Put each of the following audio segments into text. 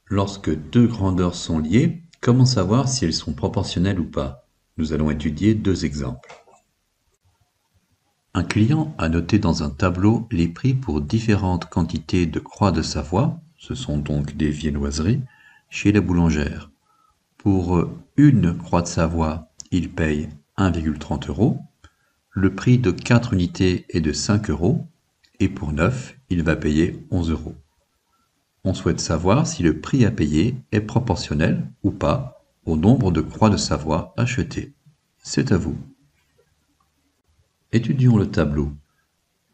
Lorsque deux grandeurs sont liées, comment savoir si elles sont proportionnelles ou pas? Nous allons étudier deux exemples. Un client a noté dans un tableau les prix pour différentes quantités de croix de Savoie, ce sont donc des viennoiseries, chez la boulangère. Pour une croix de Savoie, il paye 1,30 €. Le prix de 4 unités est de 5 € et pour 9, il va payer 11 €. On souhaite savoir si le prix à payer est proportionnel ou pas au nombre de croix de Savoie achetées. C'est à vous. Étudions le tableau.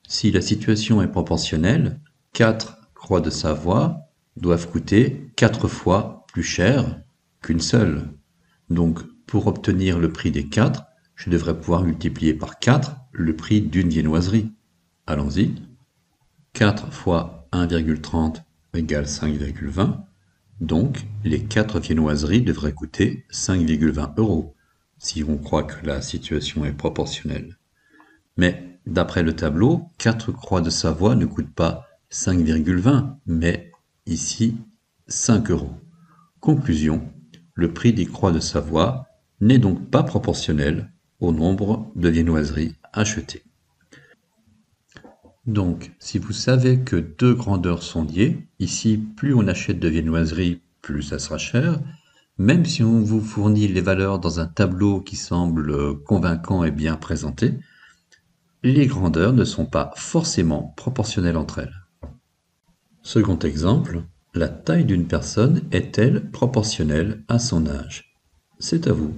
Si la situation est proportionnelle, 4 croix de Savoie doivent coûter 4 fois plus cher qu'une seule. Donc, pour obtenir le prix des 4, je devrais pouvoir multiplier par 4 le prix d'une viennoiserie. Allons-y. 4 fois 1,30 égale 5,20. Donc, les 4 viennoiseries devraient coûter 5,20 € si on croit que la situation est proportionnelle. Mais, d'après le tableau, 4 croix de Savoie ne coûtent pas 5,20, mais ici 5 €. Conclusion, le prix des croix de Savoie n'est donc pas proportionnel au nombre de viennoiseries achetées. Donc, si vous savez que deux grandeurs sont liées, ici, plus on achète de viennoiseries, plus ça sera cher. Même si on vous fournit les valeurs dans un tableau qui semble convaincant et bien présenté, les grandeurs ne sont pas forcément proportionnelles entre elles. Second exemple, la taille d'une personne est-elle proportionnelle à son âge? C'est à vous.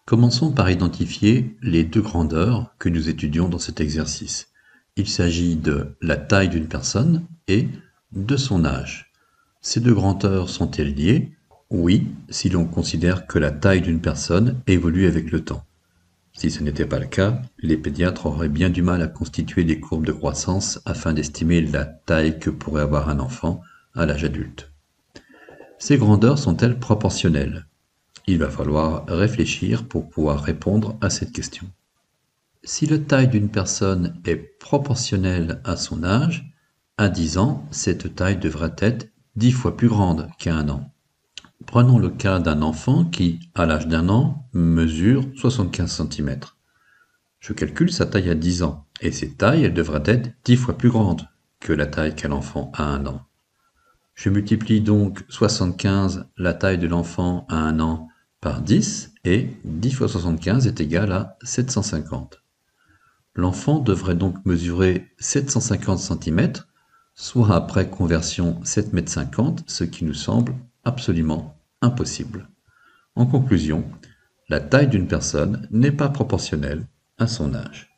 Commençons par identifier les deux grandeurs que nous étudions dans cet exercice. Il s'agit de la taille d'une personne et de son âge. Ces deux grandeurs sont-elles liées? Oui, si l'on considère que la taille d'une personne évolue avec le temps. Si ce n'était pas le cas, les pédiatres auraient bien du mal à constituer des courbes de croissance afin d'estimer la taille que pourrait avoir un enfant à l'âge adulte. Ces grandeurs sont-elles proportionnelles? Il va falloir réfléchir pour pouvoir répondre à cette question. Si la taille d'une personne est proportionnelle à son âge, à 10 ans, cette taille devrait être 10 fois plus grande qu'à 1 an. Prenons le cas d'un enfant qui, à l'âge d'1 an, mesure 75 cm. Je calcule sa taille à 10 ans, et cette taille, elle devrait être 10 fois plus grande que la taille qu'a l'enfant à 1 an. Je multiplie donc 75, la taille de l'enfant à 1 an, par 10, et 10 fois 75 est égal à 750. L'enfant devrait donc mesurer 750 cm, soit après conversion 7,50 m, ce qui nous semble absolument impossible. En conclusion, la taille d'une personne n'est pas proportionnelle à son âge.